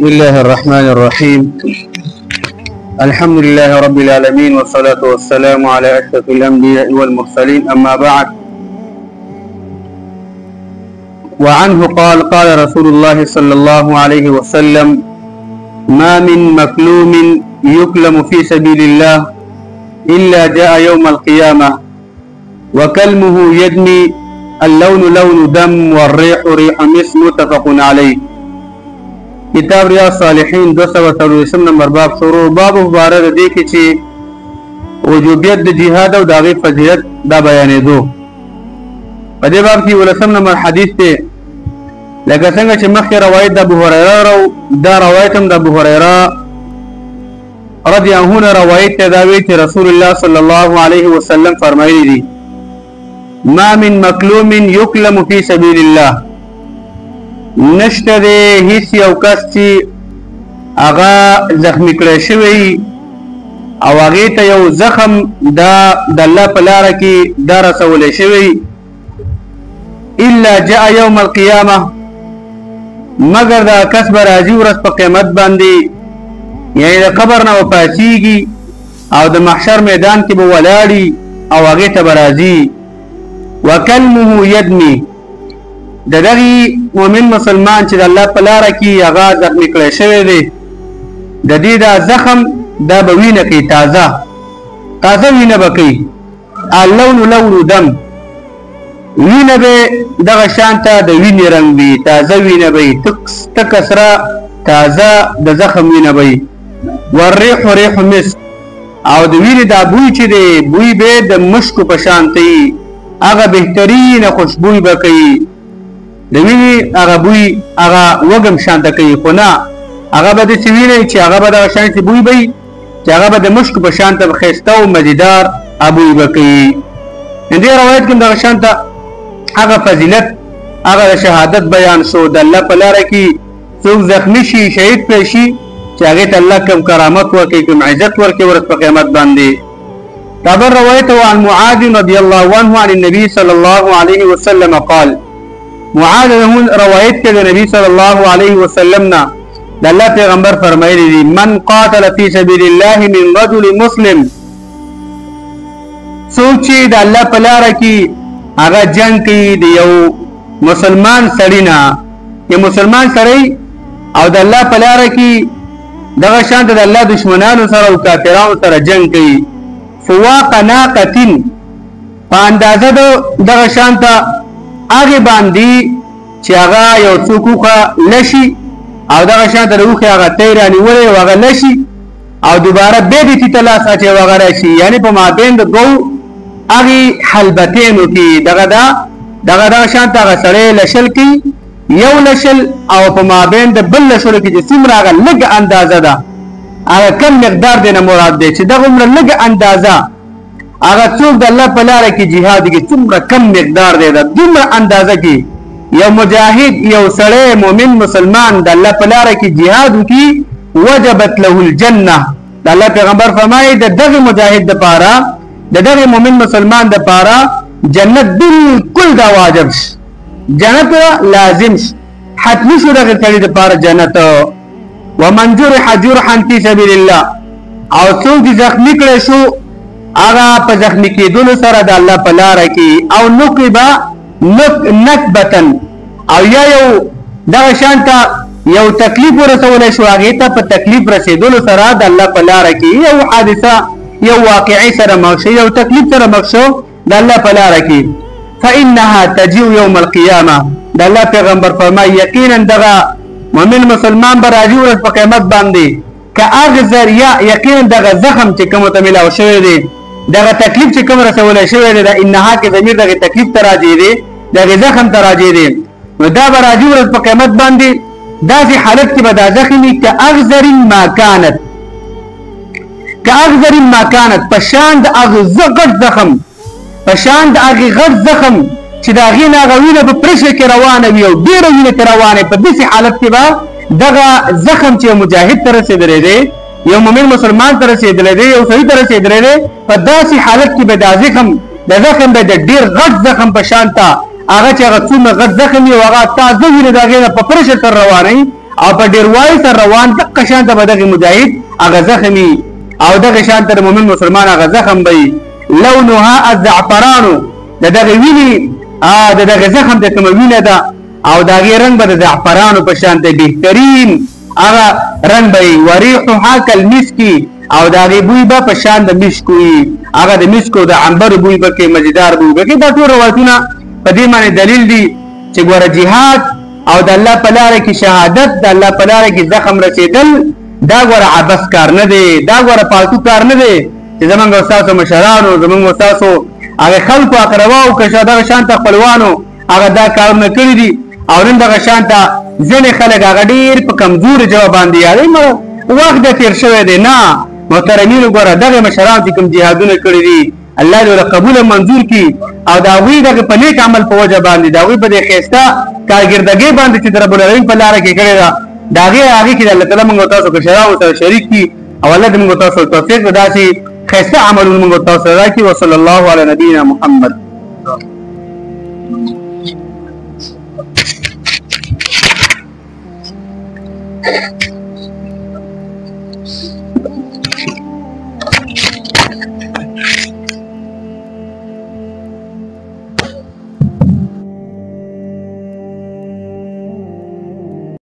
بسم الله الرحمن الرحيم الحمد لله رب العالمين والصلاة والسلام على أشرف الأنبياء والمرسلين أما بعد وعنه قال قال رسول الله صلى الله عليه وسلم ما من مكلوم يكلم في سبيل الله إلا جاء يوم القيامة وكلمه يدمي اللون لون دم والريح ريح مسك متفق عليه. کتاب ریاض صالحین 240 نمبر باب شروع باب مبارک دی کې چې وجوبیت د جهاد او داغه فضیلت دا بیانېدو. په دې باب کې ولسم نمبر حدیث ته لکه څنګه چې مخکې روایت د ابو هريره دا روایت هم د ابو هريره رضی الله عنه روایت ته دا وی چې رسول الله صلی الله علیه وسلم فرمایلی دي ما من مکلوم یکلم فی سبیل الله نشته دی هیڅ یو کس چې هغه زخمی کړی شوی او هغې ته یو زخم دا د الله په لاره کې دا رسولی شوی الا جاء یوم القیامه مگر دا کس به راځي ورځ په قیامت باندې یعنی د قبر نه به پاڅېږي او د محشر میدان کې به ولاړي او هغې ته به راځي وکلمه یدمي د دغه مؤمن مسلمان چې د الله په لاره کې هغه زخمی کړی شوی دی د دې دا زخم دا به وینه کوي تازه وینه به کوي اللون لون دم وینه به دغه شانته د وینې رنګ وي تازه وینه به وي تکه سره تازه د زخم وینه به وي والریح ریح مسک او د وینې دا بوی چې دی بوی به د مشکو په شانته وي هغه بهترینه خوشبوی به کوي د وینې هغه بوی هغه وږم شانته کوي خو نه هغه به داسې وینئ چې هغه به دغه شانتې بوی به وي چې هغه به د مشکو په شانته به ښایسته او مزیدار بوی به کوي. دې روایت کې دغه شانته هغه فضیلت هغه د شهادت بیان شو د الله په لاره کې څوک زخمی شي شهید کړی شي چې هغې ته الله کوم کرامت ورکوي کوم عزت ورکوي ورځ په قیامت باندې. تابر روایت عن معاذ رضی الله عنه عن النبي صلى الله عليه وسلم قال معاذ روایت کې د نبی صلی الله علیه وسلم نه د الله پیغمبر فرمایلی دي من قاتل فی سبیل الله من رجل مسلم څوک چې د الله په لاره کې هغه جنګ کوي د یو مسلمان سړي نه یو مسلمان سړی او د الله په لاره کې دغه شانته د الله دشمنانو سره او کافرانو سره جنګ کوي فواق ناقتین په اندازه دغه شانته هغه باندې چې هغه یو څوک لشي او دغه شانته د اوښې هغه تی رانیولی او هغه لشي او دوباره بیا دې تی ته لاس اچوي او هغه راشي یعنې په مابین د دوو هغې حلبتینو کې دغه شانته هغه سړی لشل کوي یو لشل او په مابین د بل لشلو کې چې څومره هغه لږه اندازه ده هغه کم مقدار دی نه مراد دی چې دغه عمره لږه اندازه هغه څوک د الله په لاره کې جهاد کې څومره کم مقدار دی دا دومره اندازه کې یو مجاهد یو سړی مؤمن مسلمان د الله په لاره کې جهاد وکړي وجبت له الجنه د الله پیغمبر فرمایي د دغه مجاهد دپاره د دغه مؤمن مسلمان دپاره جنت بالکل دا واجب شي جنت لازم شي حتمي شو دغه سړي دپاره جنت. ومن جرح جرحا فی سبیل الله او څوک چې زخمي کړی شو هغه په زخمی کېدلو سره د الله په لاره کې او نقبه نکبتن او یا یو دغه شانته یو تکلیف ورسولی شو هغې ته په تکلیف رسېدلو سره د الله په لاره کې یو حادثه یو واقعي سره مخ شو یو تکلیف سره مخ شو د الله په لاره کې فانها تجیء یوم القیامه د الله پیغمبر فرمایي یقینا دغه مؤمن مسلمان به راځي ورځ په قیامت باندې که هغه ذریعه یقینا دغه زخم چې کوم ته میلاو شوی دی دغه تکلیف چې کوم رسولی شوی دی د انها کې ضمیر دغه تکلیف ته راجع دی دغه زخم ته راجع دی نو دا به راځي ورځ په قیامت باندې داسې حالت کې به دا زخم وي که اغزر ما کانت په شان د هغه غټ زخم په شان د هغې غټ زخم چې د هغې نه هغه وینه په پرېښه کې روانه وي او ډېره وینه کې روانه په داسې حالت کې به دغه زخم چې یو مجاهد ته رسېدلی دی یو مؤمن مسلمان ته رسېدلی دی یو سړي ته رسېدلی دی په داسې حالت کې به دا زخم به د ډېر غټ زخم په شان ته هغه چې هغه څومره غټ زخم وي او هغه تازه وینه د هغې نه په پرېښه تر روانه وي او په ډیروالي سره روان دغه شان ته به دغه مجاهد هغه زخمي او دغه شان ته مؤمن مسلمان هغه زخم وي لونها الزعفران دغه ویني دغه زخم د کوم وینه ده او دغه رنگ به د زعفرانو په شان ته بهترین هغه رنگ به وريحها كالمسكي او دغه بوی به په شان د مسک وي هغه د مسکو د عنبر بوی به کې مزیدار بوی به کې دا ټول روایتونه په دې باندې دلیل دي چې ګوره جهاد او د الله په لاره کې شهادت د الله په لاره کې زخم رسیدل دا ګوره عبث کار نه دی دا ګوره پالتو کار نه دی چې زمونږ استادو مشرانو زمونږ استادو هغه خلکو اقرباو که دغه شان ته خپلوانو هغه دا کارونه کړي دي او نن دغه شان ته ځینې خلک هغه ډېر په کمزوري جواب باندې یادوي وخت د تېر شوی دی نه محترمینو ګوره دغه مشران چې کوم جهادونه کړي دي الله دې له قبول منظور کړي او د هغوی دغه په نیک عمل په وجه باندې د هغوی په دې ښایسته کارګردګۍ باندې چې د رب العالمین په لاره کې کړې ده د هغې کې د الله تعالی موږ تاسو مشرانو سره شریک کړي او الله دې موږ تاسو توفیق د داسې ښایسته عملونه موږ تاسو سره راکړي وصلی الله علی نبینا محمد